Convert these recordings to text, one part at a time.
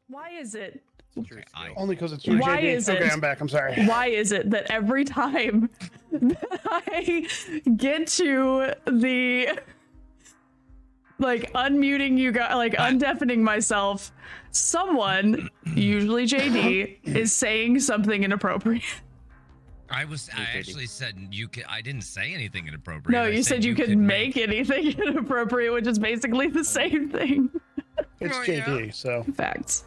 Why is it? Only because it's you, Why JD. is it? Okay, I'm back. I'm sorry. Why is it that every time that I get to the like unmuting you guys, like undeafening myself, someone, usually JD, is saying something inappropriate? I actually said you could. I didn't say anything inappropriate. No, you said you could make anything inappropriate, which is basically the same thing. It's JD, so. Facts.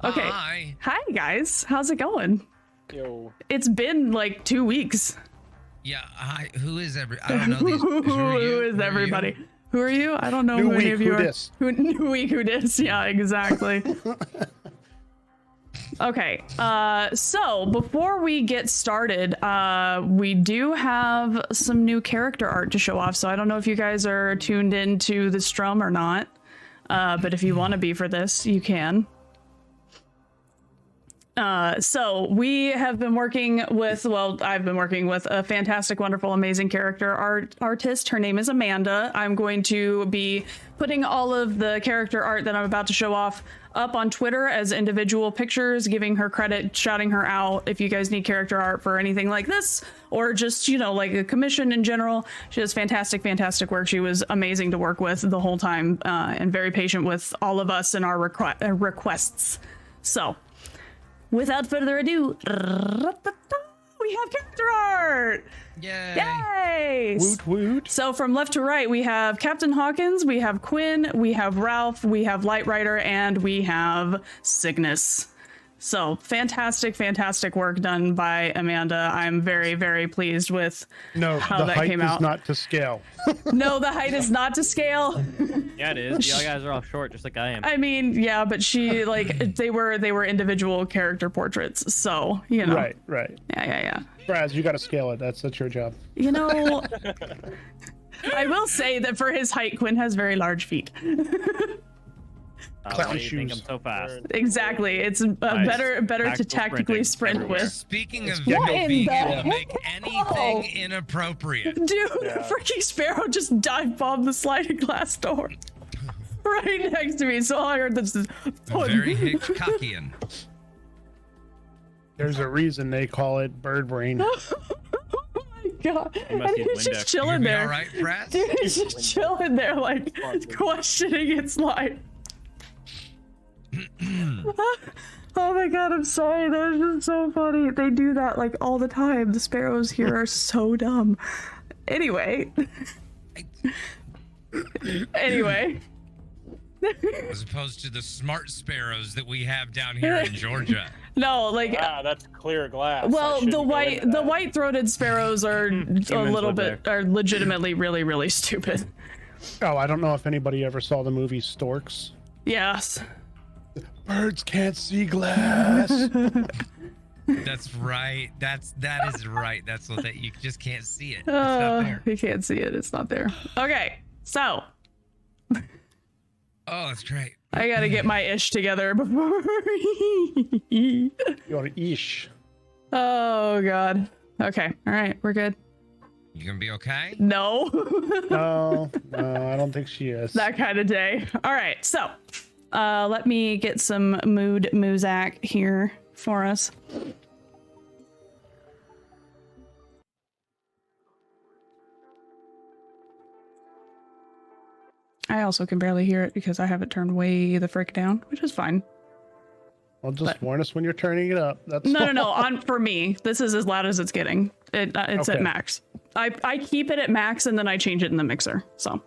Okay. Hi guys. How's it going? Yo. It's been like 2 weeks. Yeah. Hi. Who is I don't know these. Who is everybody? Who are you? I don't know who any of you are. New week, who dis? Yeah, exactly. Okay. So before we get started, we do have some new character art to show off. So I don't know if you guys are tuned into the strum or not. But if you want to be for this, you can. So we have been working with, I've been working with a fantastic, wonderful, amazing character artist. Her name is Amanda. I'm going to be putting all of the character art that I'm about to show off up on Twitter as individual pictures, giving her credit, shouting her out. If you guys need character art for anything like this, or just, you know, like a commission in general, she does fantastic, fantastic work. She was amazing to work with the whole time, and very patient with all of us and our requests. So, without further ado, we have character art! Yay! Yay! Woot woot. So from left to right, we have Captain Hawkins, we have Quinn, we have Ralph, we have Lightryder, and we have Signus. So fantastic, fantastic work done by Amanda. I'm very, very pleased with how that came out. No, the height is not to scale. No, the height is not to scale. Yeah, it is. Y'all guys are all short, just like I am. I mean, yeah, but she, like, they were individual character portraits, so, you know. Right. Yeah. Braz, you got to scale it. That's your job. You know, I will say that for his height, Quinn has very large feet. Clown shoes. Think I'm so fast. Exactly. It's better to tactically sprint with. Speaking of being able to make anything inappropriate. Dude, freaking Sparrow just dive bombed the sliding glass door right next to me. So all I heard this is very Hitchcockian. There's a reason they call it bird brain. Oh my god. And he's just chilling there. All right, Brad? Dude, he's just chilling there, like, questioning its life. Oh my god, I'm sorry. That was just so funny. They do that like all the time. The sparrows here are so dumb. Anyway. As opposed to the smart sparrows that we have down here in Georgia. No, like that's clear glass. Well, the white-throated sparrows are are legitimately really, really stupid. Oh, I don't know if anybody ever saw the movie Storks. Yes. Birds can't see glass. That's right. That is right. That's what you just can't see it. It's not there. You can't see it. It's not there. Okay, so. Oh, that's great. I gotta get my ish together before. Your ish. Oh god. Okay. All right. We're good. You gonna be okay? No. No, I don't think she is. That kind of day. All right. So, let me get some Muzak here for us. I also can barely hear it because I have it turned way the frick down, which is fine. Well, just warn us when you're turning it up. That's No. For me, this is as loud as it's getting. It's at max. I keep it at max and then I change it in the mixer. So.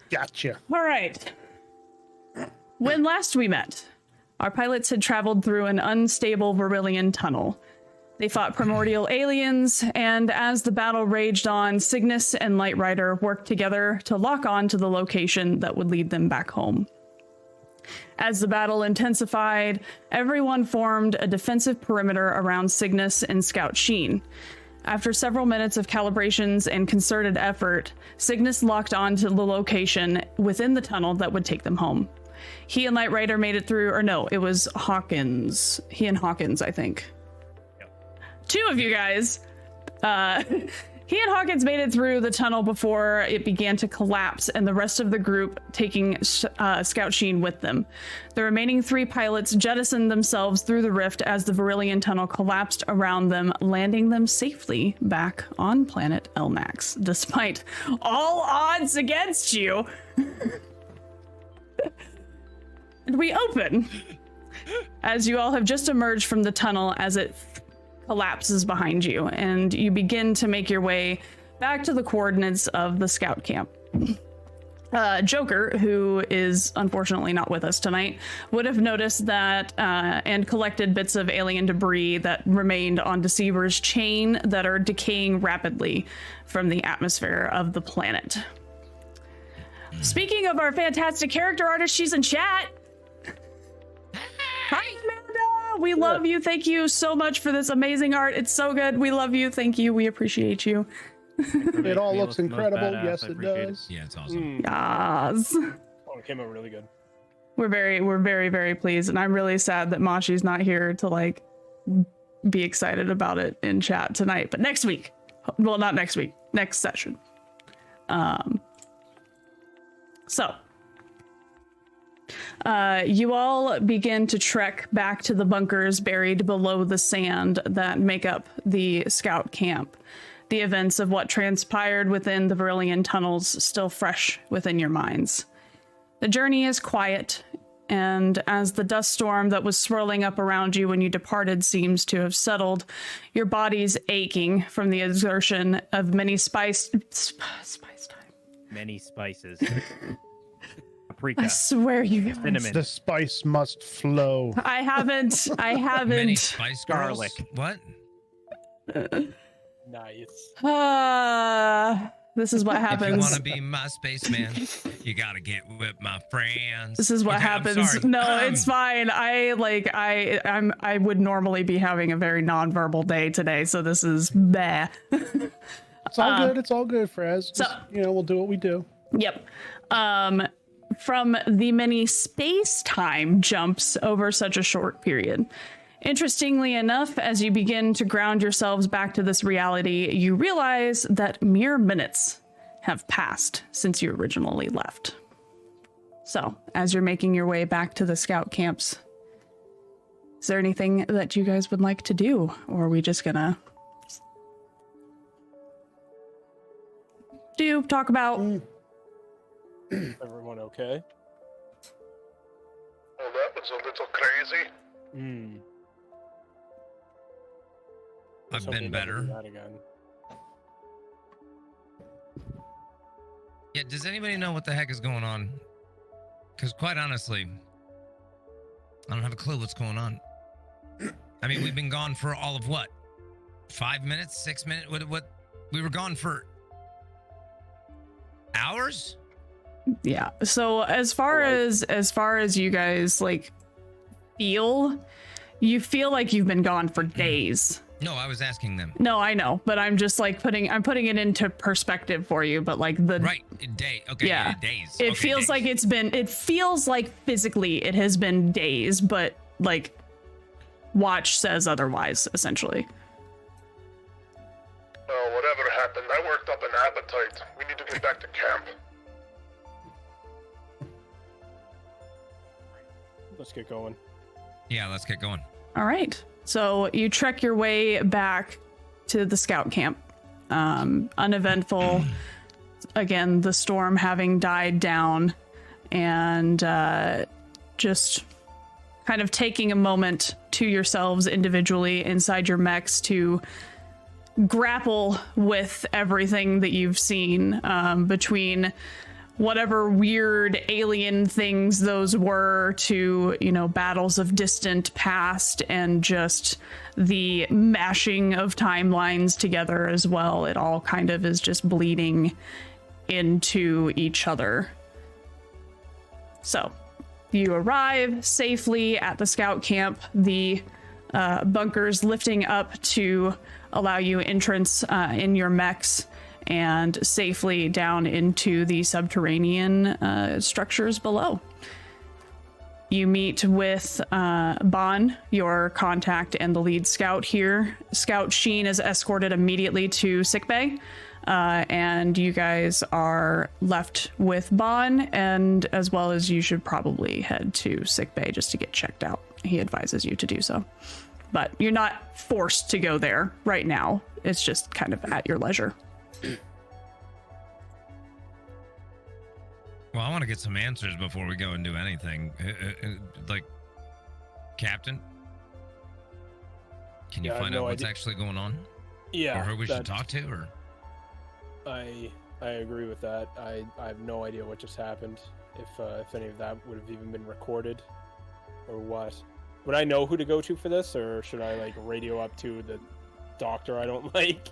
Gotcha. All right. When last we met, our pilots had traveled through an unstable Verilian tunnel. They fought primordial aliens, and as the battle raged on, Signus and Lightryder worked together to lock on to the location that would lead them back home. As the battle intensified, everyone formed a defensive perimeter around Signus and Scout Shin. After several minutes of calibrations and concerted effort, Signus locked on to the location within the tunnel that would take them home. He and Lightryder made it through, or no, it was Hawkins. He and Hawkins, I think. Two of you guys. He and Hawkins made it through the tunnel before it began to collapse, and the rest of the group taking Scout Shin with them. The remaining 3 pilots jettisoned themselves through the rift as the Verilian tunnel collapsed around them, landing them safely back on planet Elnax, despite all odds against you. And we open as you all have just emerged from the tunnel as it collapses behind you, and you begin to make your way back to the coordinates of the scout camp. Joker, who is unfortunately not with us tonight, would have noticed that and collected bits of alien debris that remained on Deceiver's chain that are decaying rapidly from the atmosphere of the planet. Speaking of our fantastic character artist, she's in chat. Hi, Amanda. We love you. Thank you so much for this amazing art. It's so good. We love you. Thank you. We appreciate you. It all looks incredible. Yes, it does. Yeah, it's awesome. Yes. Oh, it came out really good. We're very, very pleased, and I'm really sad that Mashi's not here to like be excited about it in chat tonight. But next week, well, not next week, next session. So you all begin to trek back to the bunkers buried below the sand that make up the scout camp. The events of what transpired within the Verilian tunnels still fresh within your minds. The journey is quiet, and as the dust storm that was swirling up around you when you departed seems to have settled, your body's aching from the exertion of many spice time. Many spices. Paprika. I swear you guys. Cinnamon. The spice must flow. I haven't. Many Spice Girls? Garlic. What? Nice. This is what If you happens. want to be my spaceman, you gotta get with my friends. This is what Okay, I'm happens. sorry. No, it's fine. I would normally be having a very nonverbal day today, so this is bleh. It's all good. It's all good, Frez. So- Just, we'll do what we do. Yep. From the many space-time jumps over such a short period. Interestingly enough, as you begin to ground yourselves back to this reality, you realize that mere minutes have passed since you originally left. So, as you're making your way back to the scout camps, is there anything that you guys would like to do? Or are we just gonna talk about? Everyone okay? Well, that was a little crazy. I've been better. That again. Yeah, does anybody know what the heck is going on? Because quite honestly, I don't have a clue what's going on. I mean, we've been gone for all of what? 5 minutes? 6 minutes? What? We were gone for hours? Yeah. So as far as you guys like you feel like you've been gone for days. No, I was asking them. No, I know, but I'm just like putting it into perspective for you, but like the Right, day. Okay, Yeah. days. it Okay, feels days. like it feels like physically it has been days, but like watch says otherwise, essentially. Oh, whatever happened, I worked up an appetite. We need to get back to camp. Let's get going. Yeah, let's get going. All right. So you trek your way back to the scout camp. Uneventful. Again, the storm having died down, and just kind of taking a moment to yourselves individually inside your mechs to grapple with everything that you've seen, between whatever weird alien things those were to, battles of distant past and just the mashing of timelines together as well. It all kind of is just bleeding into each other. So you arrive safely at the scout camp, the bunkers lifting up to allow you entrance in your mechs and safely down into the subterranean structures below. You meet with Bon, your contact and the lead scout here. Scout Shin is escorted immediately to sickbay, and you guys are left with Bon, and as well as you should probably head to sickbay just to get checked out. He advises you to do so. But you're not forced to go there right now. It's just kind of at your leisure. Well, I want to get some answers before we go and do anything. Like, Captain, can you find out what's actually going on? Yeah. Or who we should talk to? Or I agree with that. I have no idea what just happened. If any of that would have even been recorded, or what. Would I know who to go to for this, or should I like radio up to the doctor I don't like?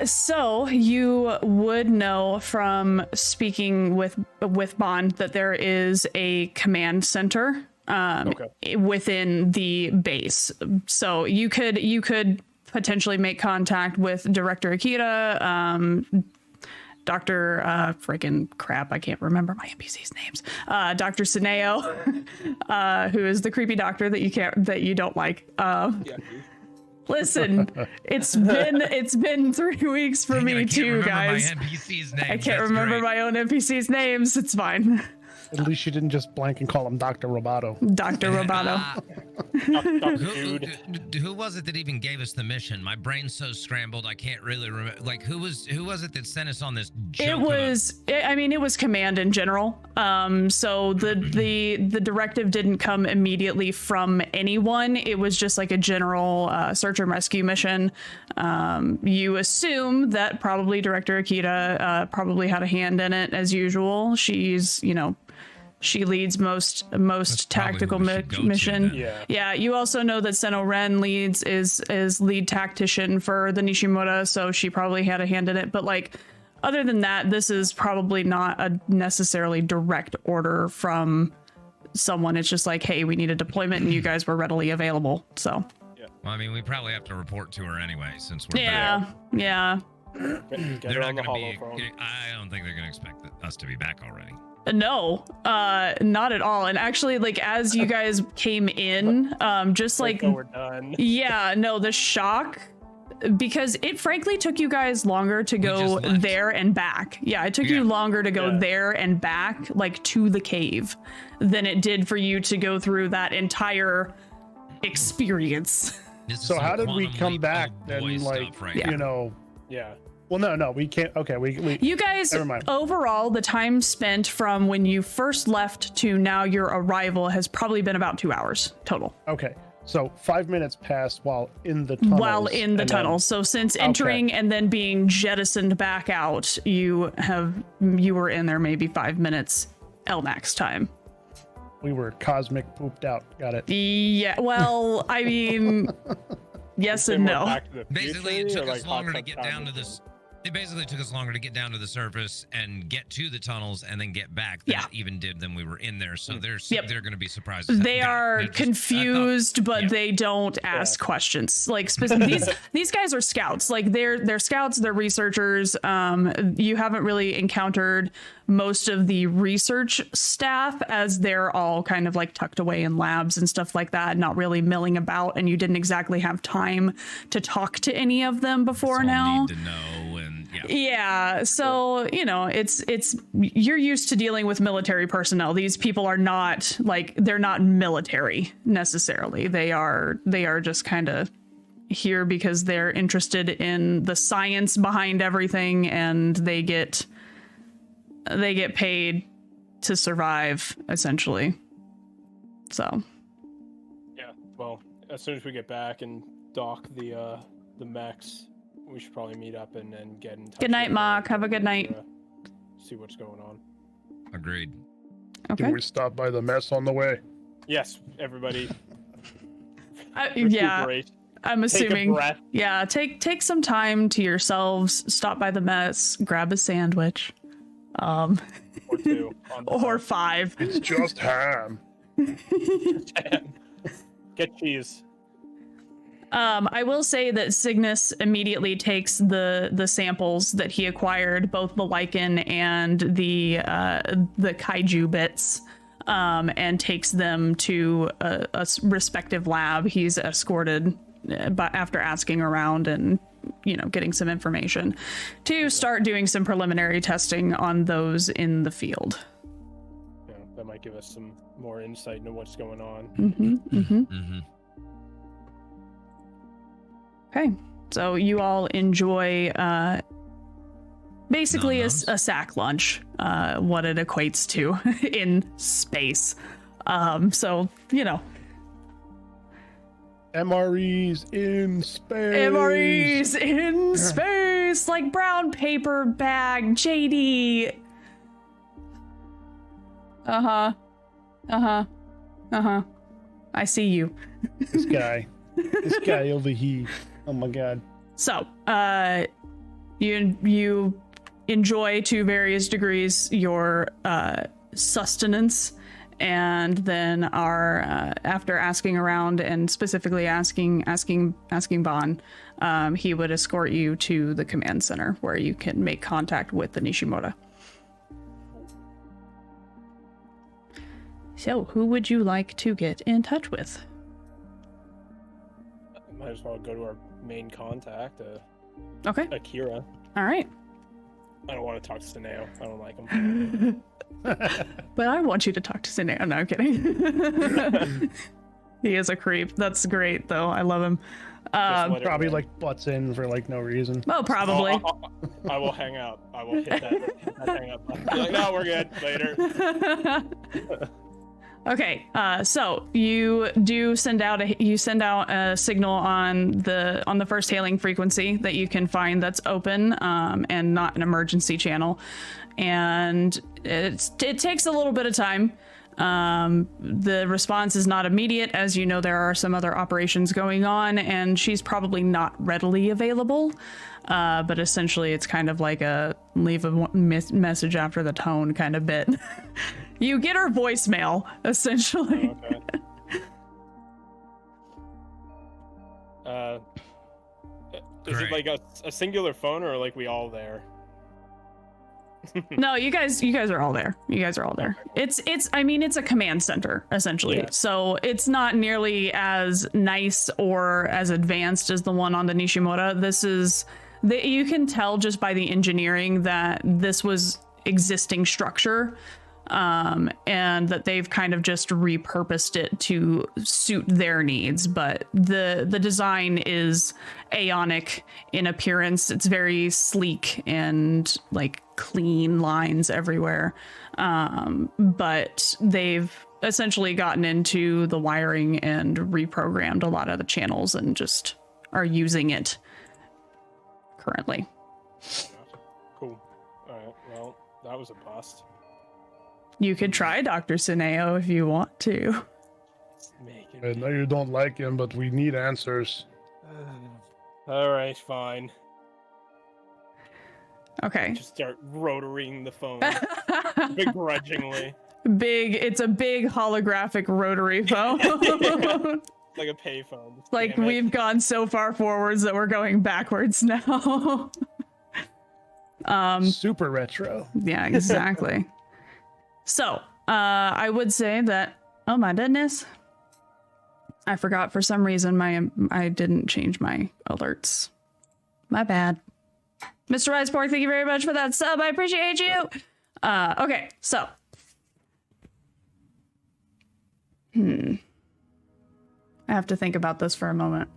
So you would know from speaking with Bond that there is a command center within the base. So you could potentially make contact with Director Akita, Dr. Freaking crap, I can't remember my NPC's names. Dr. Tsuneo, who is the creepy doctor that you don't like. Listen, it's been 3 weeks for me too, guys. I can't remember my own NPC's names. It's fine. At least you didn't just blank and call him Dr. Roboto. Dr. Roboto. Who was it that even gave us the mission? My brain's so scrambled I can't really remember. Like, who was it that sent us on this joke? It was command in general. So the directive didn't come immediately from anyone. It was just like a general search and rescue mission. You assume that probably Director Akita probably had a hand in it as usual. She's, she leads most tactical mission. Yeah. You also know that Seno Ren is lead tactician for the Nishimura, so she probably had a hand in it. But like, other than that, this is probably not a necessarily direct order from someone. It's just like, hey, we need a deployment, and you guys were readily available. So. Yeah. Well, I mean, we probably have to report to her anyway, since we're back. Yeah. They're not going to be. I don't think they're going to expect us to be back already. No, not at all. And actually, like, as you guys came in, just like, we're done. Yeah, no, the shock, because it frankly took you guys longer to go there and back. Yeah, it took you longer to go there and back, like, to the cave, than it did for you to go through that entire experience. So how did we come back then, like, Yeah. Well, no, we can't. Okay, we you guys, overall, the time spent from when you first left to now your arrival has probably been about 2 hours total. Okay, so 5 minutes passed while in the tunnels. So since entering and then being jettisoned back out, you were in there maybe 5 minutes Elnax time. We were cosmic pooped out. Got it. Yeah. Well, I mean, yes and no. Basically, it took us longer to get down to this. It basically took us longer to get down to the surface and get to the tunnels and then get back than it even did than we were in there. So they're going to be surprised. They are confused, but they don't ask questions. Like, these guys are scouts. Like, they're scouts. They're researchers. You haven't really encountered most of the research staff, as they're all kind of like tucked away in labs and stuff like that, not really milling about, and you didn't exactly have time to talk to any of them before now. Need to know, and so it's you're used to dealing with military personnel. These people are not like, they're not military necessarily. They are just kind of here because they're interested in the science behind everything, and they get paid to survive, essentially. So. Yeah. Well, as soon as we get back and dock the mechs, we should probably meet up and get in touch. Good night, Mark. Have a good night. See what's going on. Agreed. Okay. Did we stop by the mess on the way? Yes, everybody. Yeah. I'm assuming. Take a breath. Yeah, take some time to yourselves. Stop by the mess. Grab a sandwich. Or 2. Or 5. It's just ham. Get cheese. I will say that Signus immediately takes the samples that he acquired, both the lichen and the kaiju bits, and takes them to a respective lab. He's escorted after asking around and, getting some information to start doing some preliminary testing on those in the field. Yeah, that might give us some more insight into what's going on. Okay, so you all enjoy basically a sack lunch, what it equates to in space. So, MREs in space. MREs in space, like brown paper bag, JD. I see you. This guy over here. Oh my god. So, you enjoy to various degrees your sustenance, and then are after asking around and specifically asking Bon, he would escort you to the command center where you can make contact with the Nishimura. So, who would you like to get in touch with? Might as well go to our main contact, Okay. Akira. All right. I don't want to talk to Tsuneo. I don't like him. But I want you to talk to Tsuneo. No, I'm kidding. He is a creep. That's great, though. I love him. Probably butts in for no reason. Oh, probably. I will hang out. I will hit that hang up button. Be like, no, we're good. Later. Okay, so you do send out a signal on the first hailing frequency that you can find that's open and not an emergency channel, and it takes a little bit of time. The response is not immediate, as there are some other operations going on, and she's probably not readily available. But essentially, it's kind of like a leave a message after the tone kind of bit. You get her voicemail, essentially. Oh, okay. Is it like a singular phone, or are we all there? No, you guys are all there. It's a command center, essentially. Yeah. So it's not nearly as nice or as advanced as the one on the Nishimura. You can tell just by the engineering that this was existing structure, and that they've kind of just repurposed it to suit their needs. But the design is Aeonic in appearance. It's very sleek and clean lines everywhere. But they've essentially gotten into the wiring and reprogrammed a lot of the channels and just are using it currently. Cool. All right. Well, that was a bust. You could try Dr. Tsuneo if you want to. I know you don't like him, but we need answers. All right, fine. Okay. Just start rotaring the phone begrudgingly. It's a big holographic rotary phone. Like a payphone. We've gone so far forwards that we're going backwards now. Super retro. Yeah, exactly. So, I would say that, oh my goodness, I forgot for some reason I didn't change my alerts. My bad. Mr. Riceport, thank you very much for that sub. I appreciate you. Okay, so. I have to think about this for a moment.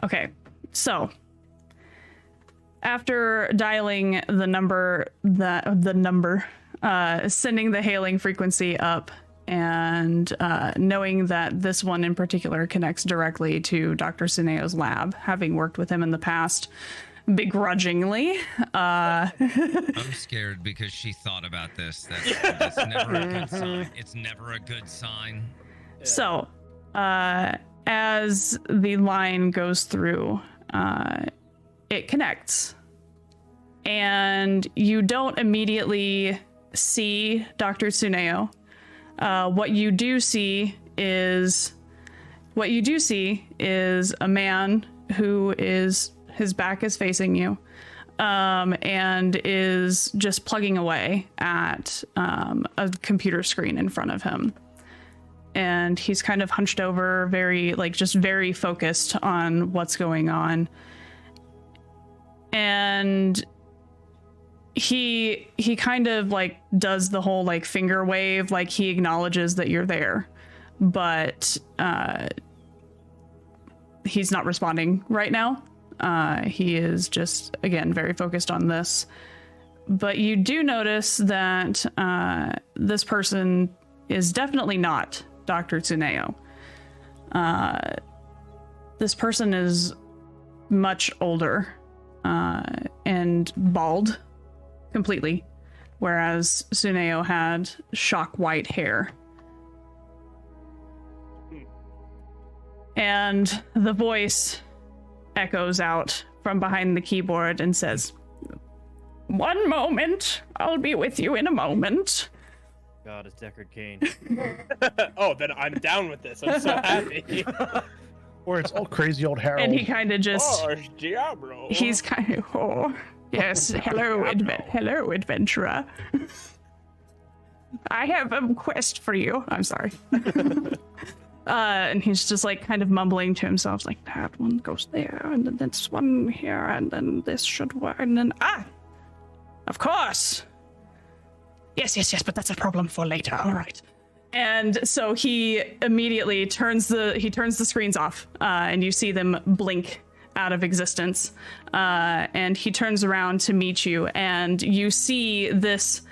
Okay, so. After dialing the number, sending the hailing frequency up, and knowing that this one in particular connects directly to Dr. Tsuneo's lab, having worked with him in the past, begrudgingly. I'm scared because she thought about this. That's never a good sign. It's never a good sign. Yeah. So, as the line goes through, it connects, and you don't immediately see Dr. Tsuneo. What you do see is a man who is, his back is facing you, and is just plugging away at a computer screen in front of him. And he's kind of hunched over, very focused on what's going on. And he kind of like does the whole like finger wave, like he acknowledges that you're there, but he's not responding right now. He is just, again, very focused on this. But you do notice that this person is definitely not Dr. Tsuneo. This person is much older and bald completely, whereas Tsuneo had shock white hair. And the voice echoes out from behind the keyboard and says, "One moment, I'll be with you in a moment." God, it's Deckard Cain. Oh, then I'm down with this. I'm so happy. Or it's old crazy old Harold. And he kind of just... Oh, it's Diablo. He's kind of... Oh, yes, hello, hello, adventurer. I have a quest for you. I'm sorry. And he's just like kind of mumbling to himself, like, that one goes there, and then this one here, and then this should work, and then, of course. Yes, but that's a problem for later. All right. And so he immediately turns the screens off, and you see them blink out of existence. And he turns around to meet you, and you see this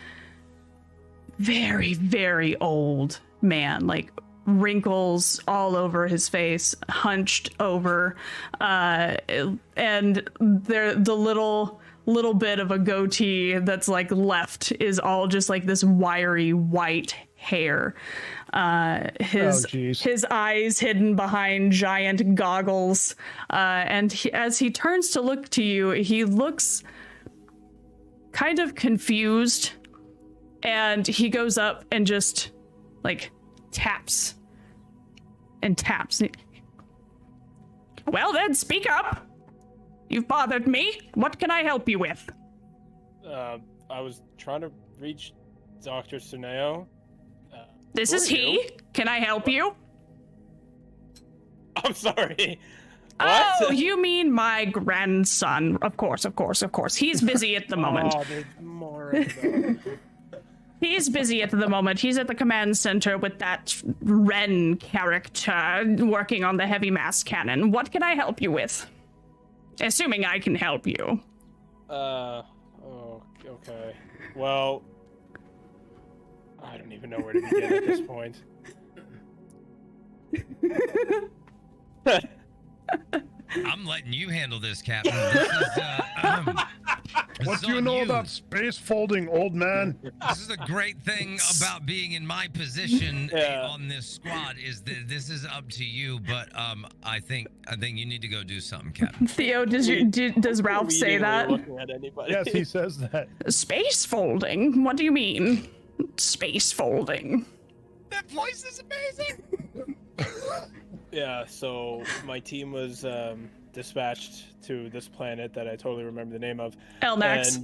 very, very old man, like wrinkles all over his face, hunched over, and the little bit of a goatee that's like left is all just like this wiry white hair. His eyes hidden behind giant goggles, and as he turns to look to you, he looks kind of confused, and he goes up and just like taps and taps. Well then, speak up. You've bothered me. What can I help you with? I was trying to reach Dr. Tsuneo. This is he. Can I help you? I'm sorry. Oh, What? you mean my grandson. Of course. He's busy at the moment. Oh, there's more of them. He's busy at the moment. He's at the command center with that Ren character working on the heavy mass cannon. What can I help you with? Assuming I can help you. Oh, okay. Well, I don't even know where to begin at this point. I'm letting you handle this, Captain. This is, What do you know about space folding, old man? This is a great thing about being in my position on this squad, is that this is up to you. But I think you need to go do something, Captain. Theo, does Ralph say that? Yes, he says that. Space folding? What do you mean? Space folding. That voice is amazing. Yeah, so my team was dispatched to this planet that I totally remember the name of. Elnax.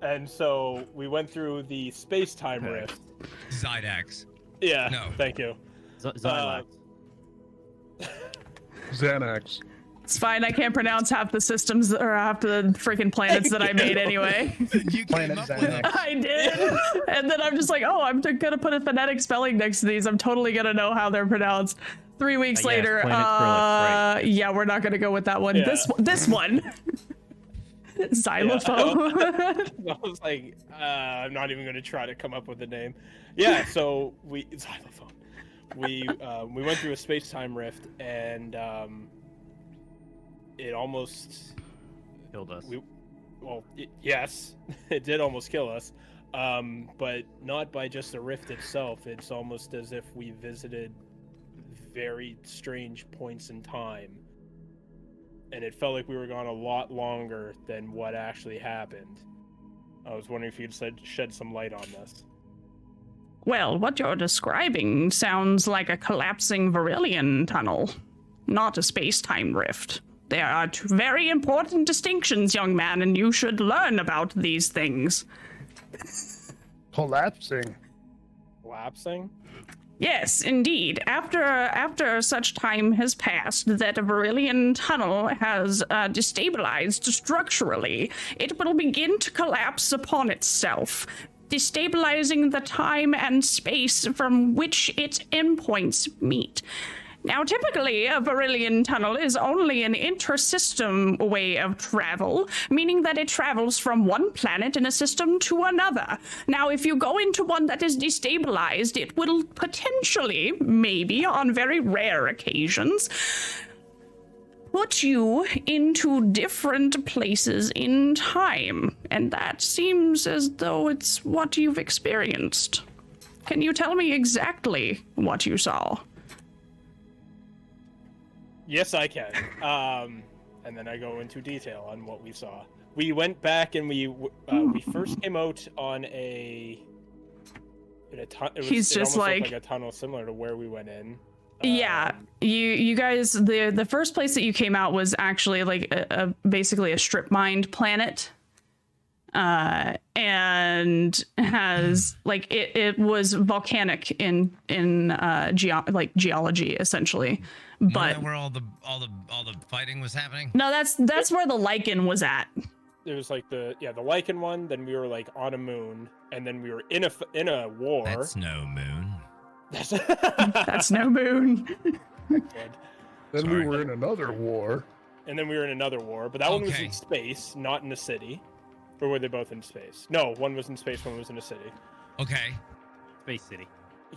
And so we went through the space-time rift. Zydax. Yeah, No. Thank you. Zylax. Xanax. It's fine. I can't pronounce half the systems or half the freaking planets that I made anyway. You Planet came up with Elnax. I did. And then I'm just like, oh, I'm gonna put a phonetic spelling next to these. I'm totally gonna know how they're pronounced. 3 weeks Yes, later, Planet Skrillex, right. yeah, we're not gonna go with that one. Yeah. This one. Xylophone. I was like, I'm not even going to try to come up with a name. Yeah, so xylophone. We went through a space-time rift, and it almost Killed us. Yes, it did almost kill us, but not by just the rift itself. It's almost as if we visited very strange points in time, and it felt like we were gone a lot longer than what actually happened. I was wondering if you'd shed some light on this. Well, what you're describing sounds like a collapsing Verilian tunnel, not a space-time rift. There are two very important distinctions, young man, and you should learn about these things. Collapsing. Collapsing? Yes, indeed. After such time has passed that a Verilian tunnel has destabilized structurally, it will begin to collapse upon itself, destabilizing the time and space from which its endpoints meet. Now, typically, a Verilian tunnel is only an intersystem way of travel, meaning that it travels from one planet in a system to another. Now, if you go into one that is destabilized, it will potentially, maybe on very rare occasions, put you into different places in time. And that seems as though it's what you've experienced. Can you tell me exactly what you saw? Yes, I can. And then I go into detail on what we saw. We went back and we first came out on it He's just almost like looked like a tunnel similar to where we went in. Yeah, you guys, the first place that you came out was actually like basically a strip mined planet, and has like it was volcanic in geology essentially, but where all the fighting was happening. No, that's where the lichen was at. It was like the lichen one. Then we were like on a moon, and then we were in a war. That's no moon. That's no moon. Then we were in another war. And then we were in another war, but that one was in space, not in a city. Or were they both in space? No, one was in space, one was in a city. Okay. Space City.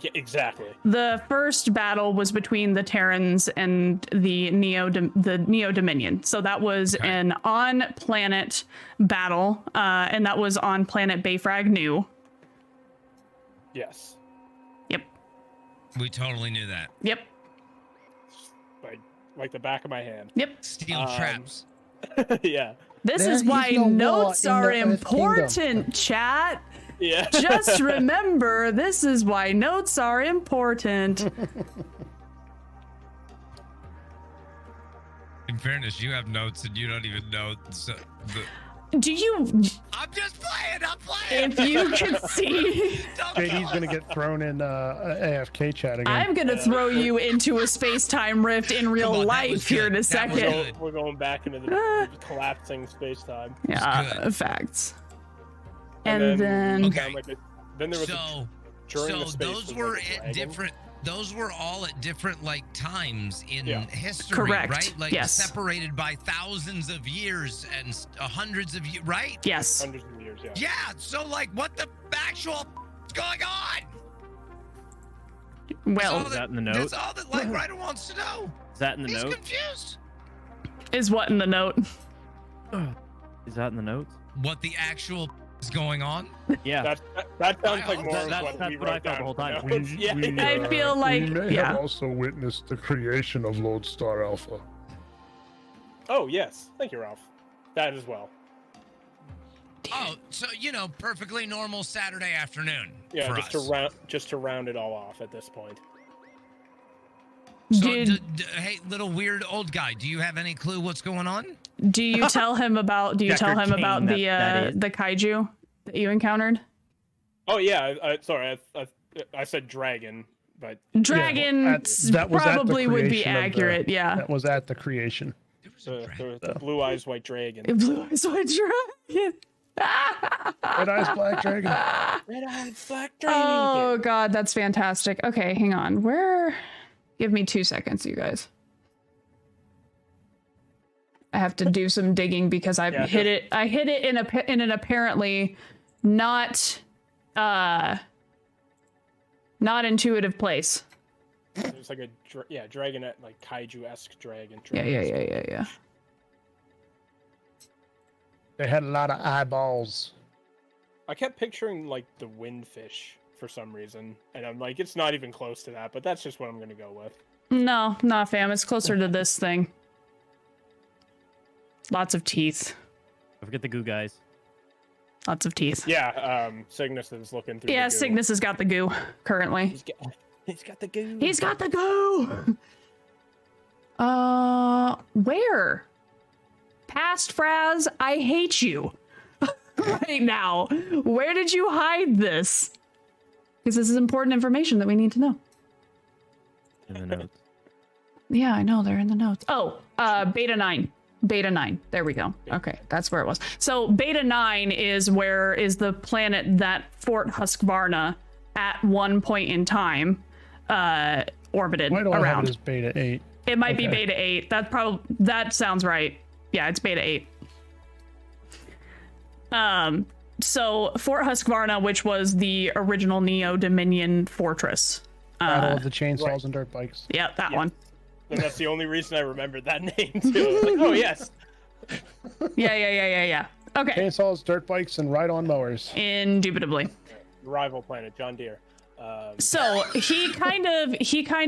Yeah, exactly. The first battle was between the Terrans and the Neo Dominion. So that was an on-planet battle, and that was on planet Bayfrag New. Yes. Yep. We totally knew that. Yep. Like the back of my hand. Yep. Steel traps. Yeah. This There is why is no notes war in are the Earth important, Kingdom. chat. Yeah. Just remember, this is why notes are important. In fairness, you have notes and you don't even know. Do you? I'm just playing. I'm playing. If you could see, JD's gonna get thrown in AFK chat again. I'm gonna throw you into a space-time rift in real Come on, that was life here in a good. That was second. good. We're going back into the collapsing space-time. Yeah, good. facts. And And then Okay. Then there was during the space those was were like a at dragon. different. Those were all at different like times in history, Correct. right? Like Yes. separated by thousands of years and hundreds of years, right? yes, Hundreds of years, yeah. Yeah. So like, what the actual is going on? well, Is that in the note? That's all that Lightryder wants to know. Is that in the He's note? confused. is what in the note? Is that in the notes? What the actual is going on? Yeah. That sounds like more That's of what what we I wrote thought the down. whole time. I feel like- we may yeah. have also witnessed the creation of Lodestar Alpha. Oh yes, thank you, Ralph. That as well. Oh, so perfectly normal Saturday afternoon. Yeah, for us. just to round it all off at this point. So, Did hey, little weird old guy, do you have any clue what's going on? do you tell him about? Do you tell Deckard him about Cain, that is. the kaiju that you encountered? Oh yeah, sorry, I said dragon, but Dragons that was at the probably would be creation of the- accurate. Yeah. That was at the creation. There was a dragon. the blue eyes white dragon. It blew his white dragon. Red Eyes Black Dragon. Red eyes black dragon. Oh god, that's fantastic. Okay, hang on. Where? Give me 2 seconds, you guys. I have to do some digging because I hit it. I hit it in an apparently not intuitive place. It's like a dragon, like kaiju-esque dragon. Yeah. They had a lot of eyeballs. I kept picturing like the windfish for some reason, and I'm like, it's not even close to that, but that's just what I'm gonna go with. No, not fam. It's closer to this thing. Lots of teeth. Don't forget the goo guys. Lots of teeth. Yeah, Cygnus is looking through. Yeah, the goo. Cygnus has got the goo currently. He's got the goo. He's got the goo. Where? Past Fraz, I hate you right now. Where did you hide this? Because this is important information that we need to know. In the notes. Yeah, I know. They're in the notes. Oh, Beta 9. Beta 9. There we go. Okay, that's where it was. So Beta 9 is the planet that Fort Husqvarna at one point in time orbited Why do I have around. it as Beta 8? It might be Beta 8. That sounds right. Yeah, it's Beta 8. So Fort Husqvarna, which was the original Neo Dominion fortress. Battle of the Chainsaws and Dirt Bikes. Yeah, that one. And that's the only reason I remembered that name too. Like, oh yes. Yeah. Okay. Chainsaws, dirt bikes, and ride-on mowers. Indubitably. Rival planet, John Deere. So he kind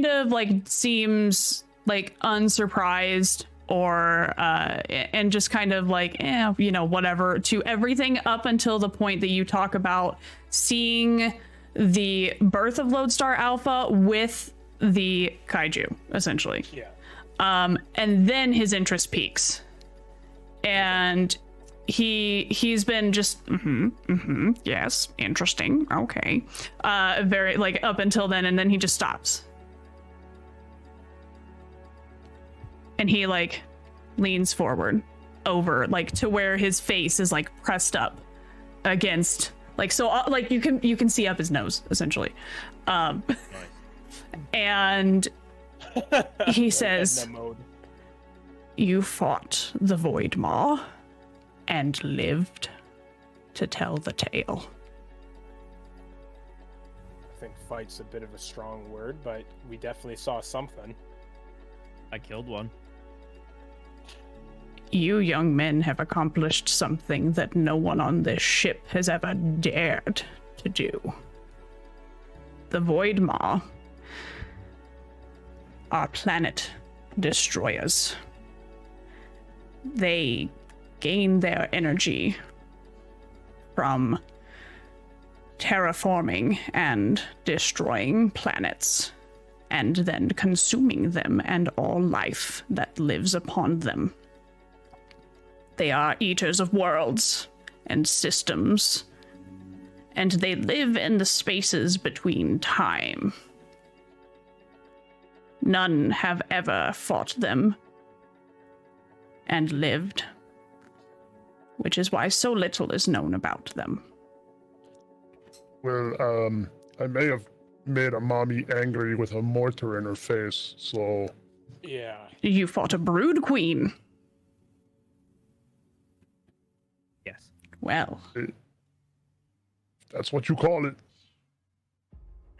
of like seems like unsurprised or and just kind of like whatever to everything up until the point that you talk about seeing the birth of Lodestar Alpha with the kaiju, essentially. Yeah. And then his interest peaks, and he's been just yes, interesting, okay, very like up until then, and then he just stops, and he like leans forward over like to where his face is like pressed up against like so like you can see up his nose essentially, and he says, "You fought the Voidmaw and lived to tell the tale." I think fight's a bit of a strong word, but we definitely saw something. I killed one. You young men have accomplished something that no one on this ship has ever dared to do. The Voidmaw are planet destroyers. They gain their energy from terraforming and destroying planets, and then consuming them and all life that lives upon them. They are eaters of worlds and systems, and they live in the spaces between time. None have ever fought them and lived, which is why so little is known about them. Well, I may have made a mommy angry with a mortar in her face, so... Yeah. You fought a brood queen. Yes. Well, That's what you call it.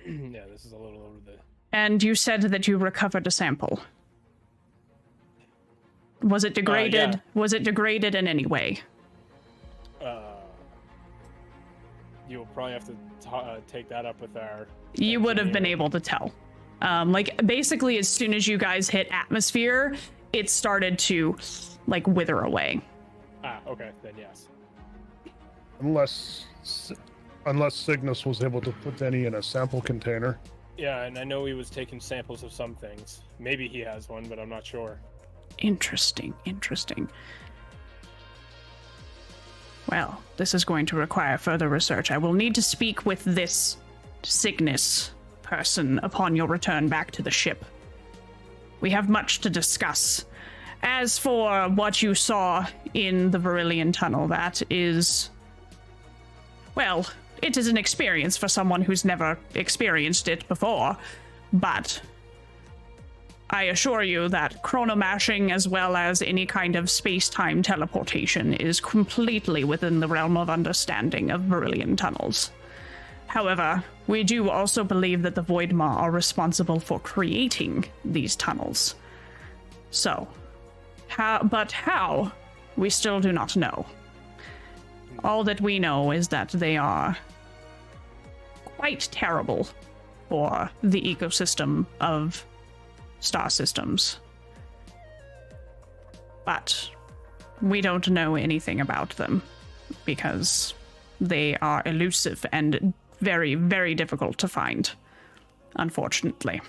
Yeah, this is a little over the... and you said that you recovered a sample. Was it degraded? Yeah. Was it degraded in any way? You'll probably have to take that up with our... You would have been able to tell. Like, basically, as soon as you guys hit atmosphere, it started to, like, wither away. Ah, okay, then yes. Unless Signus was able to put any in a sample container. Yeah, and I know he was taking samples of some things. Maybe he has one, but I'm not sure. Interesting. Well, this is going to require further research. I will need to speak with this Signus person upon your return back to the ship. We have much to discuss. As for what you saw in the Verilian tunnel, that is... well, it is an experience for someone who's never experienced it before, but I assure you that chronomashing as well as any kind of space-time teleportation is completely within the realm of understanding of Verilian tunnels. However, we do also believe that the Voidmaw are responsible for creating these tunnels. So, how, we still do not know. All that we know is that they are quite terrible for the ecosystem of star systems. But we don't know anything about them because they are elusive and very, very difficult to find, unfortunately.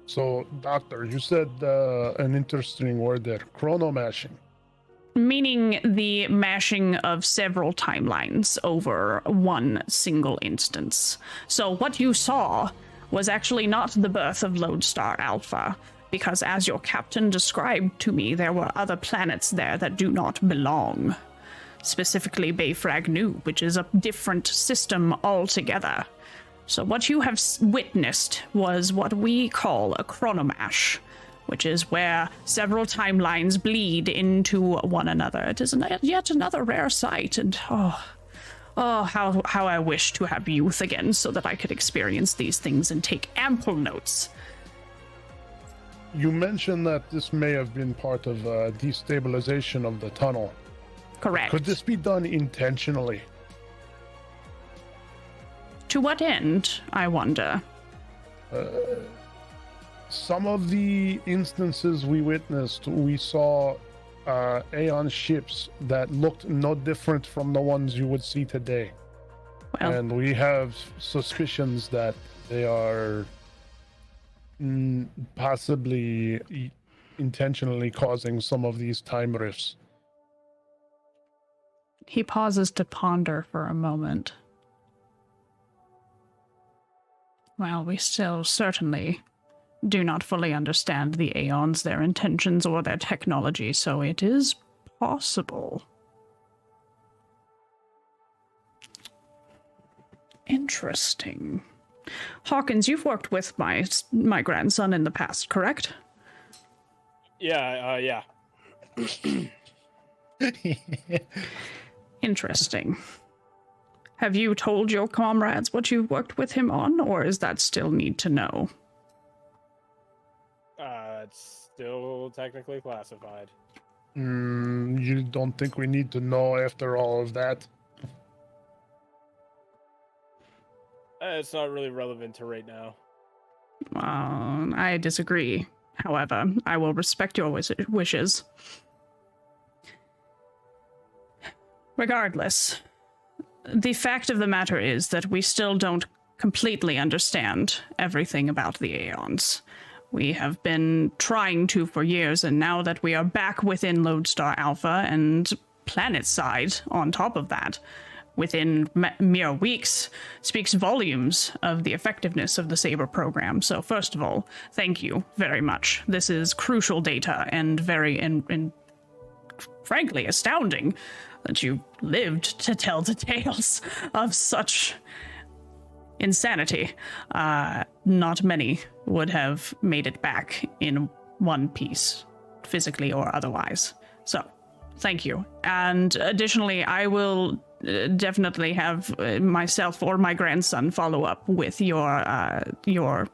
So, Doctor, you said an interesting word there, chronomashing. meaning the mashing of several timelines over one single instance. So what you saw was actually not the birth of Lodestar Alpha, because as your captain described to me, there were other planets there that do not belong. Specifically Bayfrag Nu, which is a different system altogether. So what you have witnessed was what we call a chronomash, which is where several timelines bleed into one another. It is yet another rare sight, and how I wish to have youth again so that I could experience these things and take ample notes. You mentioned that this may have been part of destabilization of the tunnel. Correct. Could this be done intentionally? To what end, I wonder? Some of the instances we witnessed, we saw Aeon ships that looked no different from the ones you would see today. Well, And we have suspicions that they are possibly intentionally causing some of these time rifts. he pauses to ponder for a moment. Well, we still certainly do not fully understand the Aeons, their intentions, or their technology, so it is possible. Interesting. Hawkins, you've worked with my grandson in the past, correct? Yeah. Interesting. Have you told your comrades what you've worked with him on, or is that still need to know? It's still technically classified. You don't think we need to know after all of that? It's not really relevant to right now. I disagree. However, I will respect your wishes. Regardless, the fact of the matter is that we still don't completely understand everything about the Aeons. We have been trying to for years, and now that we are back within Lodestar Alpha and Planetside on top of that, within mere weeks, speaks volumes of the effectiveness of the Saber program. So first of all, thank you very much. This is crucial data and very, and frankly, astounding that you lived to tell the tales of such insanity. Not many would have made it back in one piece, physically or otherwise. So, thank you. And additionally, I will definitely have myself or my grandson follow up with your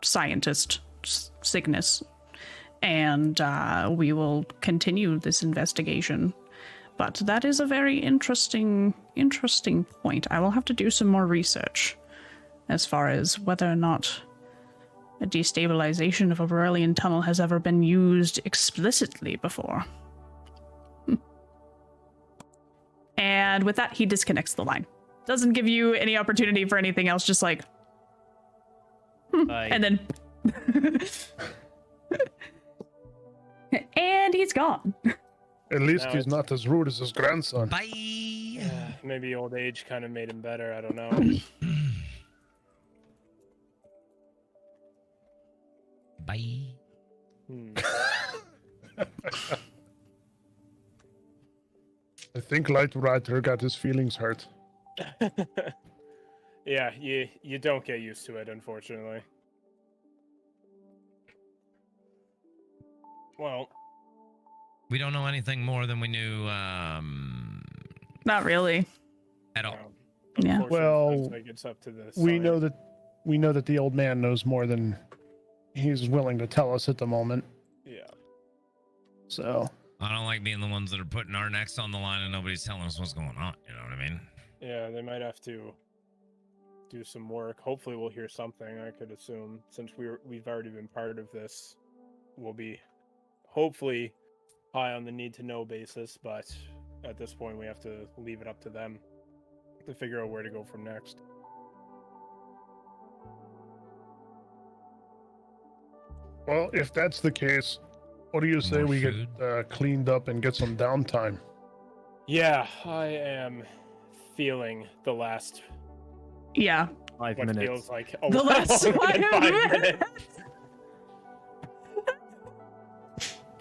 scientist, Signus, and we will continue this investigation. But that is a very interesting point. I will have to do some more research as far as whether or not a destabilization of a Verilian tunnel has ever been used explicitly before. And with that, he disconnects the line. Doesn't give you any opportunity for anything else, just like... and then... and he's gone. At least No, he's not as rude as his grandson. Bye. Maybe old age kind of made him better. I don't know. Bye. I think Lightryder got his feelings hurt. Yeah, you don't get used to it, unfortunately. Well, We don't know anything more than we knew Not really. at all. Yeah. unfortunately, Well, looks like it's up to this. We know that the old man knows more than he's willing to tell us at the moment. Yeah. So I don't like being the ones that are putting our necks on the line and nobody's telling us what's going on. You know what I mean? Yeah, they might have to do some work. Hopefully, we'll hear something. I could assume since we've already been part of this, we'll be hopefully high on the need to know basis. But at this point, we have to leave it up to them to figure out where to go from next. well, if that's the case, What do you say More we food? get cleaned up and get some downtime? Yeah, I am feeling the last Yeah. 5 what minutes. feels like The last longer than 5 5 minutes.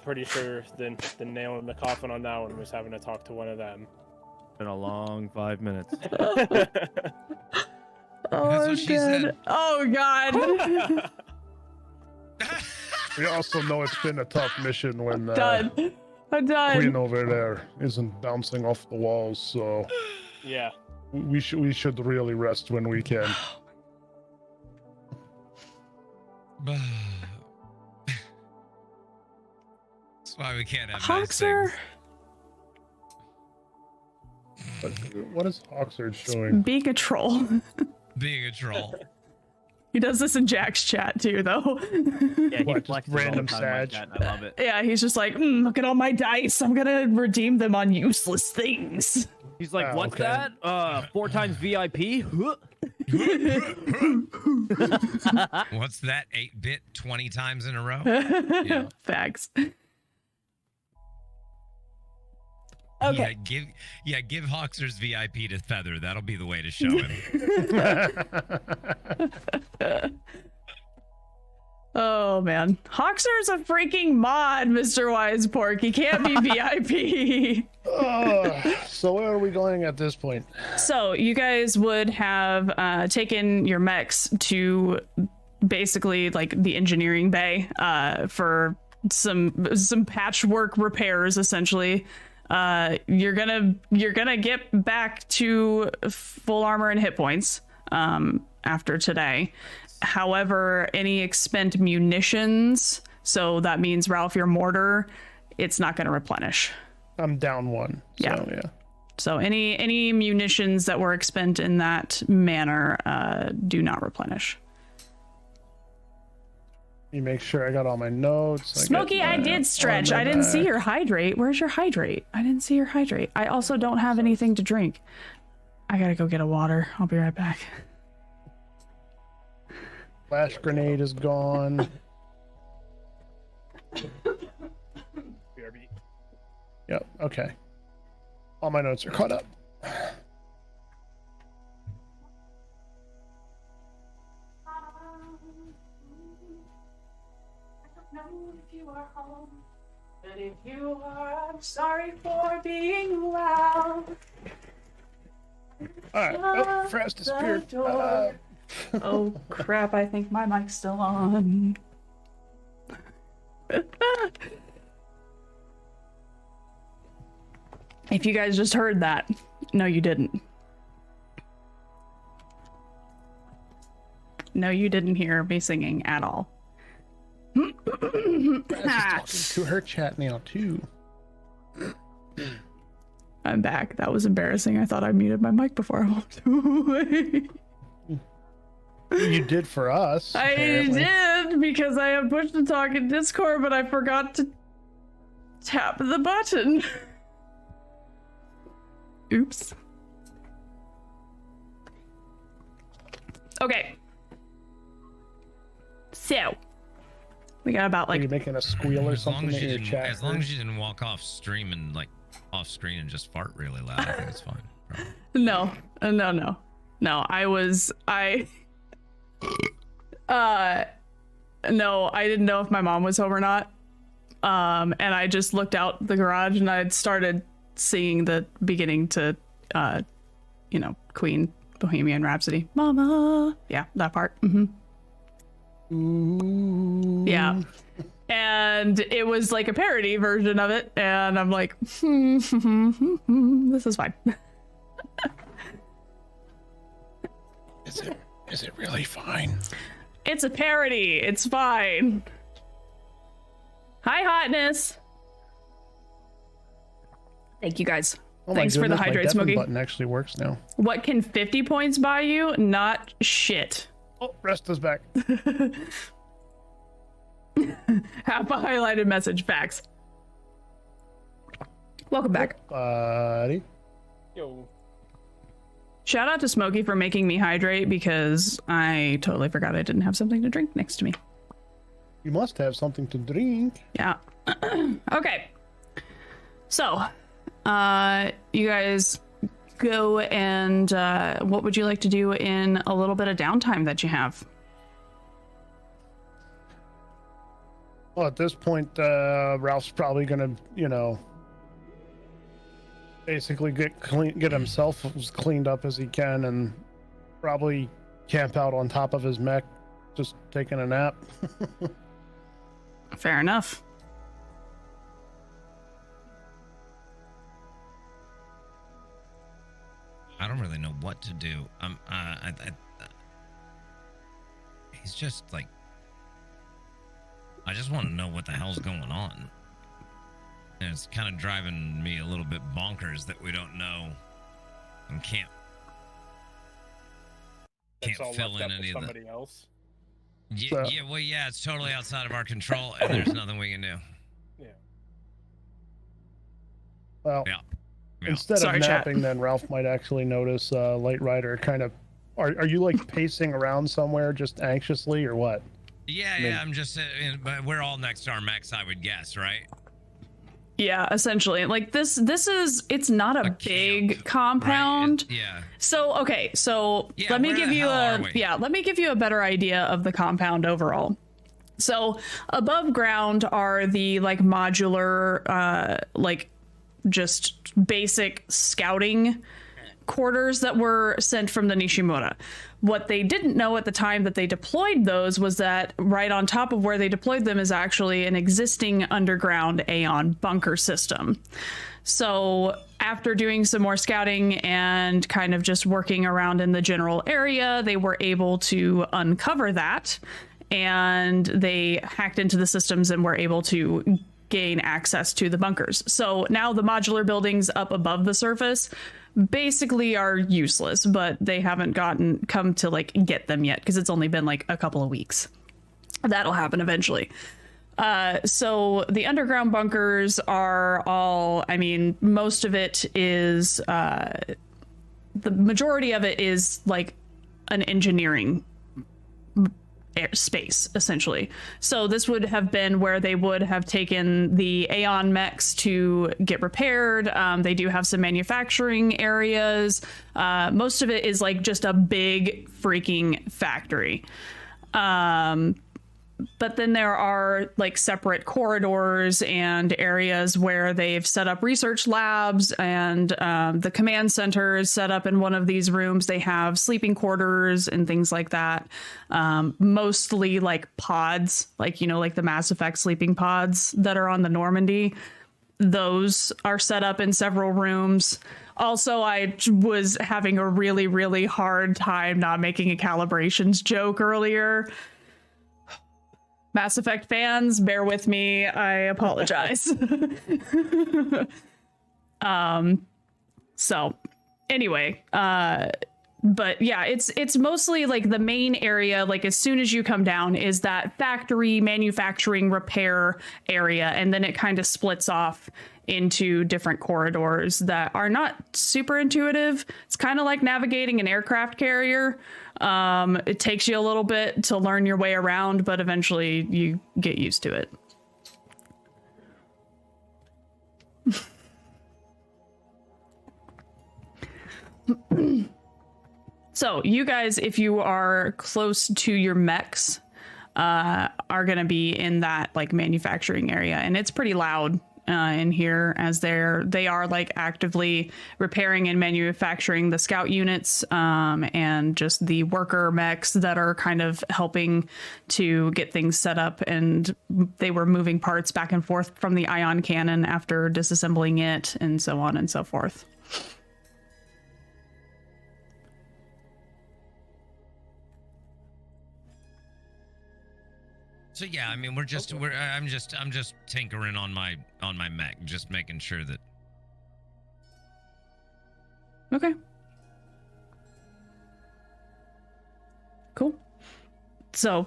Pretty sure the nail in the coffin on that one was having to talk to one of them. Been a long 5 minutes. Oh, That's what I'm she dead. said. Oh God. We also know it's been a tough mission when Done. I'm Quinn done. over there isn't bouncing off the walls, so Yeah. we should really rest when we can. That's why we can't have nice Hoxer, things. But what is Oxford showing? being a troll. Being a troll. He does this in Jack's chat too, though. Yeah, he What, just flexes random all the time like sag? that, and I love it. Yeah, he's just like, look at all my dice. I'm gonna redeem them on useless things. He's like, Ah, what's okay. that? 4 times VIP? Huh? What's that? 8-bit 20 times in a row? Facts. Yeah, Okay. give Hoxer's VIP to Feather. That'll be the way to show him. Oh man, Hoxer's a freaking mod, Mr. Wise Pork. He can't be VIP. So where are we going at this point? So you guys would have taken your mechs to basically like the engineering bay for some patchwork repairs, essentially. You're gonna get back to full armor and hit points after today. However, any expend munitions, so that means Ralph, your mortar, it's not going to replenish. I'm down one. Yeah. So, yeah. So any munitions that were expended in that manner do not replenish. You make sure I got all my notes. Smokey, I did stretch. I didn't see your hydrate. Where's your hydrate? I didn't see your hydrate. I also don't have anything to drink. I gotta go get a water. I'll be right back. Flash grenade is gone. BRB. Yep. Okay. All my notes are caught up. But if you are, I'm sorry for being loud. All right. Oh, Fraz disappeared. Oh crap, I think my mic's still on. If you guys just heard that, no you didn't. No, you didn't hear me singing at all. Fraz is talking to her chat now too. I'm back. That was embarrassing. I thought I muted my mic before I walked away. You did for us. I apparently. did because I have push to talk in Discord, but I forgot to tap the button. Oops. Okay. So we got about Are you like making a squeal or As long something as in you your didn't, chat? as long as you didn't walk off stream and like off screen and just fart really loud, I think it's fine. no. No, I didn't know if my mom was home or not. And I just looked out the garage and I had started singing the beginning to, Queen, Bohemian Rhapsody. Mama. Yeah, that part. Mm-hmm. Ooh. Yeah. And it was like a parody version of it. And I'm like, this is fine. Is it really fine? It's a parody. It's fine. Hi, Hotness. Thank you guys. Oh my Thanks for the goodness, my hydrate, deafen Smokey. button actually works now. What can 50 points buy you? Not shit. Oh, rest is back. Have a highlighted message. Facts. Welcome back. Buddy. Yo. Shout out to Smokey for making me hydrate because I totally forgot I didn't have something to drink next to me. You must have something to drink. Yeah. Okay. So, you guys go and what would you like to do in a little bit of downtime that you have? Well, at this point, Ralph's probably gonna, basically get himself as cleaned up as he can, and probably camp out on top of his mech, just taking a nap. Fair enough. I don't really know what to do. He's just like, I just want to know what the hell's going on. And it's kind of driving me a little bit bonkers that we don't know and can't It's all fill left in up to any of the. somebody else. Yeah, yeah, it's totally outside of our control, and there's nothing we can do. Yeah. Well, Yeah. instead Sorry, of chat. napping, then Ralph might actually notice Lightryder kind of. Are you like pacing around somewhere just anxiously or what? Yeah, I'm just, but we're all next to our mechs, I would guess, right? Yeah, essentially. Like this is it's not a big camp, compound. Right? Yeah. So, okay, so Yeah, let me where give the you hell a are we? let me give you a better idea of the compound overall. So, above ground are the like modular like just basic scouting quarters that were sent from the Nishimura. What they didn't know at the time that they deployed those was that right on top of where they deployed them is actually an existing underground Aeon bunker system. So after doing some more scouting and kind of just working around in the general area, they were able to uncover that, and they hacked into the systems and were able to gain access to the bunkers. So now the modular buildings up above the surface basically are useless, but they haven't come to like get them yet because it's only been like a couple of weeks. That'll happen eventually. So the underground bunkers are all, I mean, most of it is, the majority of it is like an engineering space, essentially. So this would have been where they would have taken the Aeon mechs to get repaired. They do have some manufacturing areas. Most of it is like just a big freaking factory. But then there are like separate corridors and areas where they've set up research labs, and the command center is set up in one of these rooms. They have sleeping quarters and things like that. Mostly like pods, like, like the Mass Effect sleeping pods that are on the Normandy. Those are set up in several rooms. Also, I was having a really, really hard time not making a calibrations joke earlier. Mass Effect fans, bear with me. I apologize. So anyway, but yeah, it's mostly like the main area, like as soon as you come down is that factory manufacturing repair area, and then it kind of splits off into different corridors that are not super intuitive. It's kind of like navigating an aircraft carrier. It takes you a little bit to learn your way around, but eventually you get used to it. So you guys, if you are close to your mechs, are going to be in that like manufacturing area, and it's pretty loud in here as they are like actively repairing and manufacturing the scout units, and just the worker mechs that are kind of helping to get things set up, and they were moving parts back and forth from the ion cannon after disassembling it, and so on and so forth. So yeah, I mean, I'm just tinkering on my mech, just making sure that. Okay. Cool. So,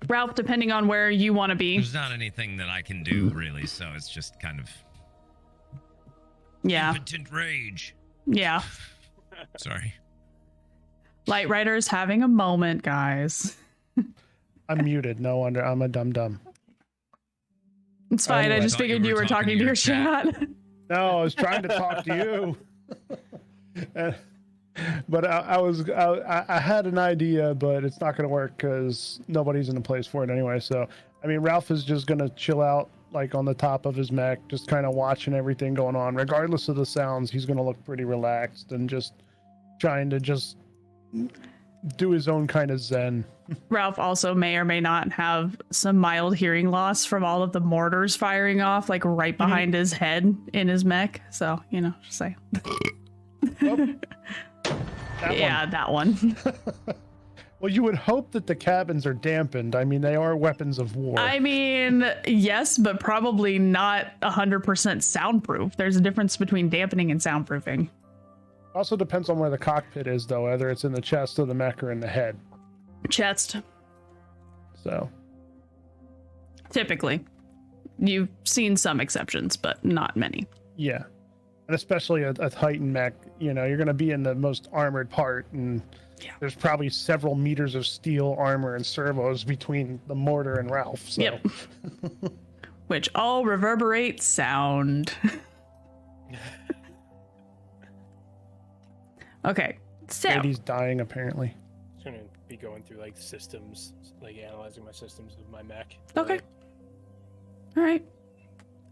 Ralph, depending on where you want to be. There's not anything that I can do really, so it's just kind of. Yeah. Impotent rage. Yeah. Sorry. Lightryder's having a moment, guys. I'm muted. No wonder. I'm a dum-dum. It's fine. I Anyway. just Thought you figured you were were talking to your chat. No, I was trying to talk to you. But I had an idea, but it's not going to work because nobody's in the place for it anyway. So, I mean, Ralph is just going to chill out, like on the top of his mech, just kind of watching everything going on. Regardless of the sounds, he's going to look pretty relaxed and just trying to just do his own kind of zen. Ralph also may or may not have some mild hearing loss from all of the mortars firing off, like right behind his head in his mech. So, just say. That one. Well, you would hope that the cabins are dampened. I mean, they are weapons of war. I mean, yes, but probably not 100% soundproof. There's a difference between dampening and soundproofing. Also depends on where the cockpit is, though, whether it's in the chest or the mech or in the head. Chest. So. Typically. You've seen some exceptions, but not many. Yeah. And especially a Titan mech, you're going to be in the most armored part, and there's probably several meters of steel armor and servos between the mortar and Ralph. So. Yep. Which all reverberate sound. Okay. So. Brady's dying, apparently. I'm going to be going through like systems, like analyzing my systems with my mech. Okay. All right.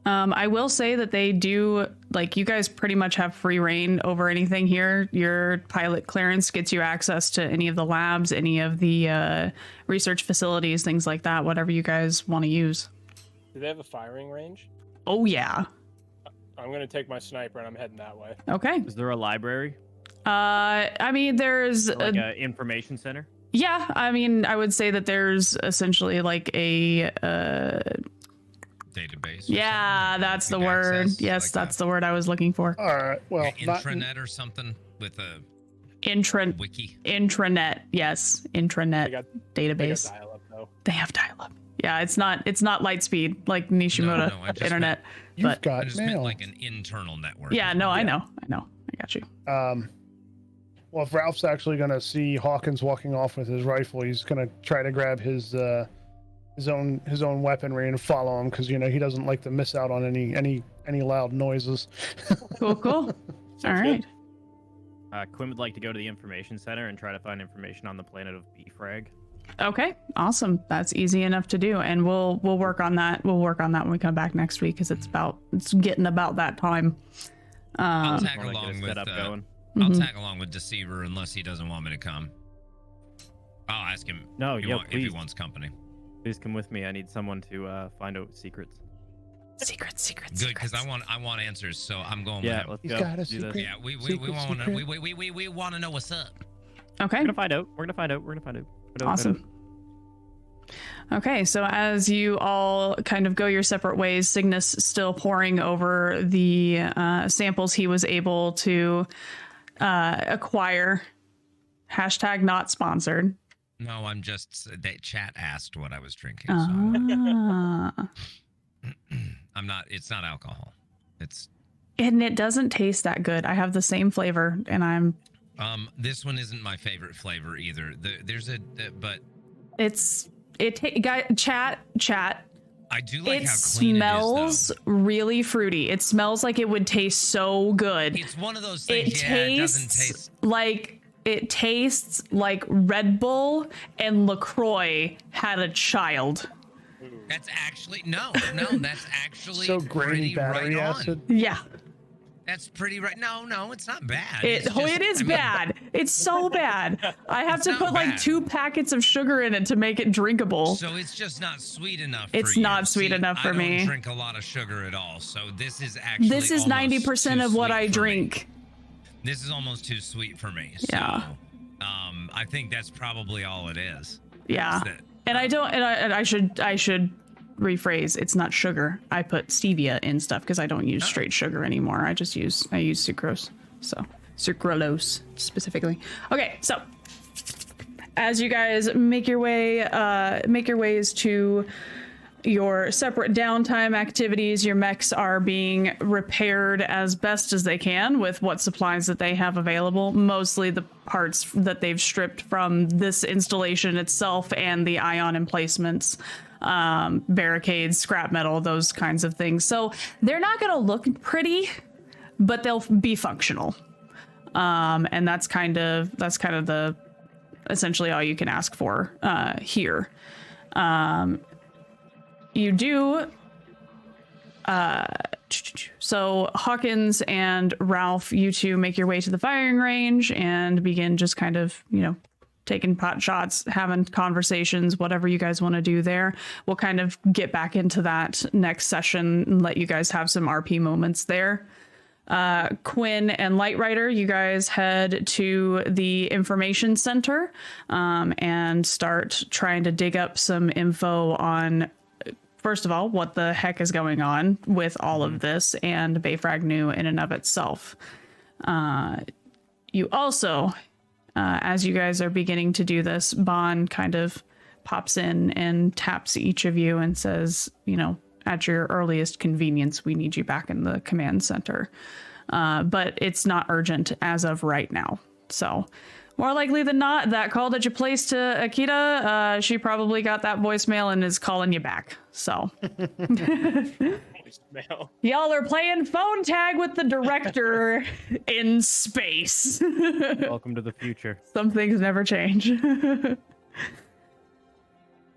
I will say that they do, like, you guys pretty much have free reign over anything here. Your pilot clearance gets you access to any of the labs, any of the research facilities, things like that, whatever you guys want to use. Do they have a firing range? Oh, yeah. I'm going to take my sniper and I'm heading that way. Okay. Is there a library? I mean, there's Like an information center? Yeah, I mean, I would say that there's essentially like a database. Yeah, that's the word. Yes, like that's the word I was looking for. All right. Well, an intranet or something with a wiki. Intranet. Yes, intranet database. They got dial-up though. They have dial-up. Yeah, it's not light speed like Nishimura internet. You've got I just meant like an internal network. Yeah, no, I know. I got you. Well, if Ralph's actually going to see Hawkins walking off with his rifle, he's going to try to grab his own weaponry and follow him because he doesn't like to miss out on any loud noises. Cool. All right. Quinn would like to go to the information center and try to find information on the planet of B-Frag. Okay, awesome. That's easy enough to do, and we'll work on that. We'll work on that when we come back next week because it's getting about that time. I'll tag along with going. I'll tag along with Deceiver unless he doesn't want me to come. I'll ask him. If he wants company. Please come with me. I need someone to find out secrets. Secrets. Good, because I want answers, so I'm going with him. Let's He's go. got a Do secret. this. Yeah, we want to know what's up. Okay. We're gonna find out. We're gonna find out. Awesome. Okay, so as you all kind of go your separate ways, Cygnus still poring over the samples he was able to acquire. Hashtag not sponsored. No, I'm just. That chat asked what I was drinking. Ah. So I'm not. It's not alcohol. And it doesn't taste that good. I have the same flavor, and I'm. This one isn't my favorite flavor either. But Chat. I do like It how clean smells it is, really fruity. It smells like it would taste so good. It's one of those things. It doesn't taste like it tastes like Red Bull and LaCroix had a child. That's actually no. That's actually So grainy pretty battery right acid. On. Yeah. That's pretty right. No, it's not bad. It is bad. It's so bad. I have to put like 2 packets of sugar in it to make it drinkable. So it's just not sweet enough. It's for not you. sweet enough for I me. don't drink a lot of sugar at all. So this is actually This is 90% of what I drink. This is almost too sweet for me. So, Yeah. I think that's probably all it is. Yeah. And I should rephrase, it's not sugar. I put stevia in stuff because I don't use straight sugar anymore. I use sucrose. So sucralose specifically. Okay, so as you guys make your ways to your separate downtime activities, your mechs are being repaired as best as they can with what supplies that they have available, mostly the parts that they've stripped from this installation itself and the ion emplacements. barricades, scrap metal, those kinds of things. So they're not going to look pretty, but they'll be functional. And that's kind of the essentially all you can ask for here. You do. So Hawkins and Ralph, you two make your way to the firing range and begin just kind of, taking pot shots, having conversations, whatever you guys want to do there. We'll kind of get back into that next session and let you guys have some RP moments there. Quinn and Lightryder, you guys head to the information center and start trying to dig up some info on, first of all, what the heck is going on with all of this and Bayfrag New in and of itself. You also, as you guys are beginning to do this, Bon kind of pops in and taps each of you and says, at your earliest convenience, we need you back in the command center. But it's not urgent as of right now. So more likely than not, that call that you placed to Akita, she probably got that voicemail and is calling you back. So y'all are playing phone tag with the director in space. Welcome to the future. Some things never change.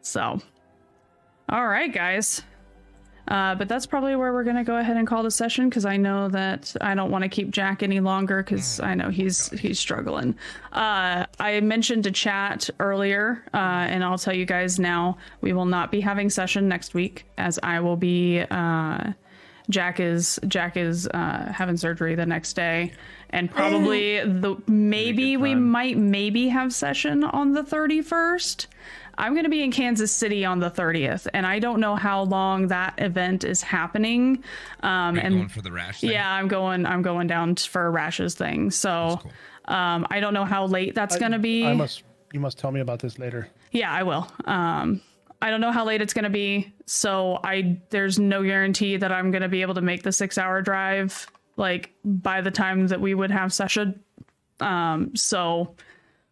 So, all right, guys. But that's probably where we're going to go ahead and call the session, because I know that I don't want to keep Jack any longer, because I know he's struggling. I mentioned to chat earlier, and I'll tell you guys now, we will not be having session next week, as I will be... Jack is having surgery the next day, and probably we might have session on the 31st. I'm going to be in Kansas City on the 30th, and I don't know how long that event is happening. Are you going for the rash thing? Yeah, I'm going down for a rashes thing. So, cool. I don't know how late that's going to be. You must tell me about this later. Yeah, I will. I don't know how late it's going to be, so there's no guarantee that I'm going to be able to make the 6-hour drive, like, by the time that we would have session. So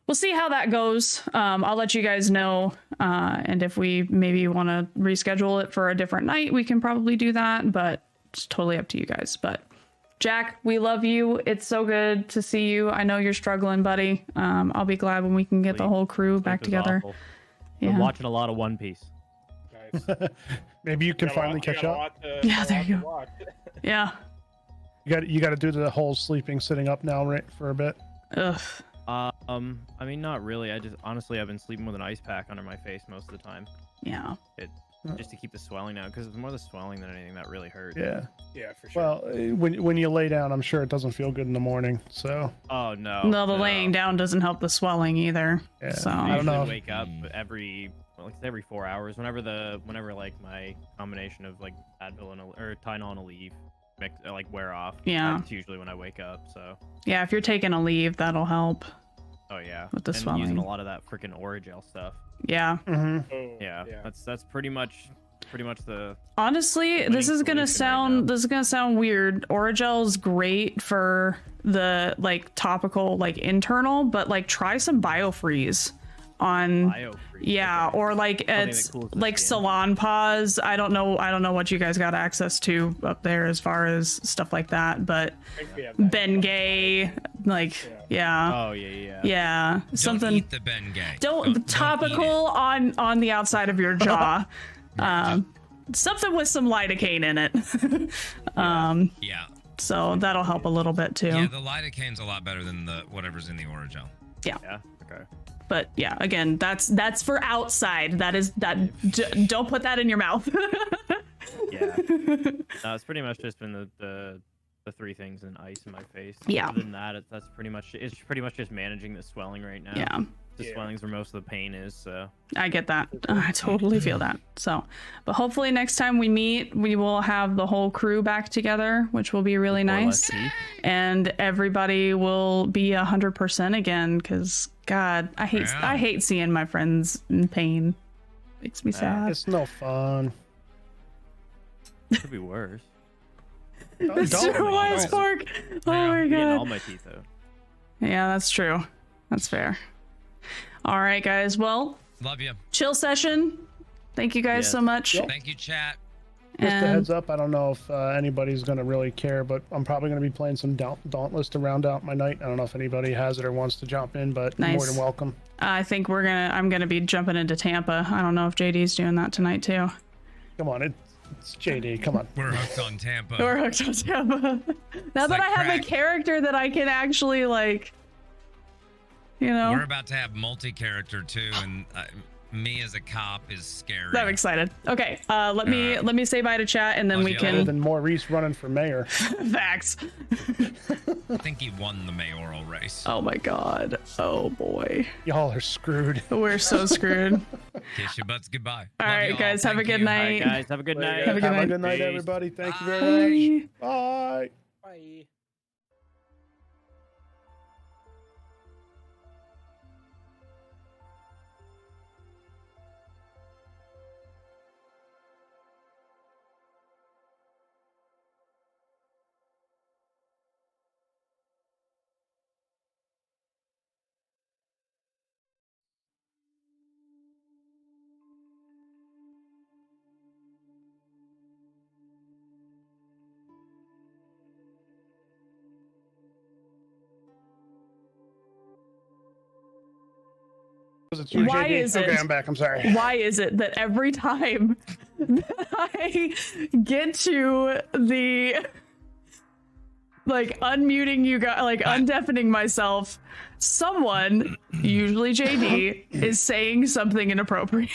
we'll see how that goes. I'll let you guys know, and if we maybe want to reschedule it for a different night, we can probably do that, but it's totally up to you guys. But Jack, we love you. It's so good to see you. I know you're struggling, buddy. I'll be glad when we can get the whole crew back together. Awful. Yeah. I'm watching a lot of One Piece. Nice. Maybe you can finally catch up. Yeah, there you go. Yeah. You got to do the whole sleeping, sitting up now, right, for a bit. Ugh. I mean, not really. I've been sleeping with an ice pack under my face most of the time. Yeah. Just to keep the swelling down, because it's more the swelling than anything that really hurts. Yeah. Yeah, for sure. Well, when you lay down, I'm sure it doesn't feel good in the morning. So. Oh no. No, the laying down doesn't help the swelling either. Yeah. So I don't know. wake up every 4 hours. Whenever like my combination of like Advil or Tylenol and Aleve wear off. Yeah. That's usually when I wake up. So. Yeah, if you're taking a leave, that'll help. Oh yeah. With the swelling. Using a lot of that freaking Oragel stuff. Yeah. Mm-hmm. Oh, yeah. That's pretty much the. Honestly, this is gonna sound weird. Orogel's great for the like topical internal, but try some biofreeze on. Yeah, okay. Or it's like Salon Pause. I don't know what you guys got access to up there as far as stuff like that, but Bengay, yeah. Oh yeah. Yeah, something. Don't eat the Bengay. Don't topical on the outside of your jaw. Something with some lidocaine in it. Yeah. So that'll help a little bit too. Yeah, the lidocaine's a lot better than the whatever's in the Oragel. Yeah. Yeah. Okay. But yeah, again, that's for outside. Don't put that in your mouth. Yeah. No, it's pretty much just been the three things and ice in my face. Yeah. Other than that, it's pretty much just managing the swelling right now. Yeah. The swelling's where most of the pain is. So I get that. I totally feel that. So, but hopefully next time we meet, we will have the whole crew back together, which will be really nice, and everybody will be 100% again. Because God, I hate seeing my friends in pain. Makes me sad. It's no fun. Could be worse. That's true, Wise Pork. Oh my I'm God. getting all my teeth out. Yeah, that's true. That's fair. All right, guys. Well, Love you. chill session. Thank you guys Yes. so much. Yep. Thank you, chat. Just a And heads up, I don't know if anybody's going to really care, but I'm probably going to be playing some Dauntless to round out my night. I don't know if anybody has it or wants to jump in, but you're more Nice. than welcome. I think I'm gonna be jumping into Tampa. I don't know if JD's doing that tonight too. Come on, it's JD. Come on. We're hooked on Tampa. We're hooked on Tampa. Now that like I have crack. a character that I can actually like, you know, We're about to have multi-character too, and me as a cop is scary. I'm excited. Okay, let me say bye to chat, and then Love we you can all. Then Maurice running for mayor. facts. I think he won the mayoral race. Oh my god. Oh boy. Y'all are screwed. We're so screwed. Kiss your butts goodbye. All Love right, you all. guys, have a Thank good you. All right, night. guys, have a good night. Have a good Have night. a good night, Peace. everybody. Thank you very much. Bye. Bye. Bye. Was it you, Why JD? is it- Okay, I'm back. I'm sorry. Why is it that every time that I get to the like unmuting you guys, like undeafening myself, someone, usually JD, is saying something inappropriate?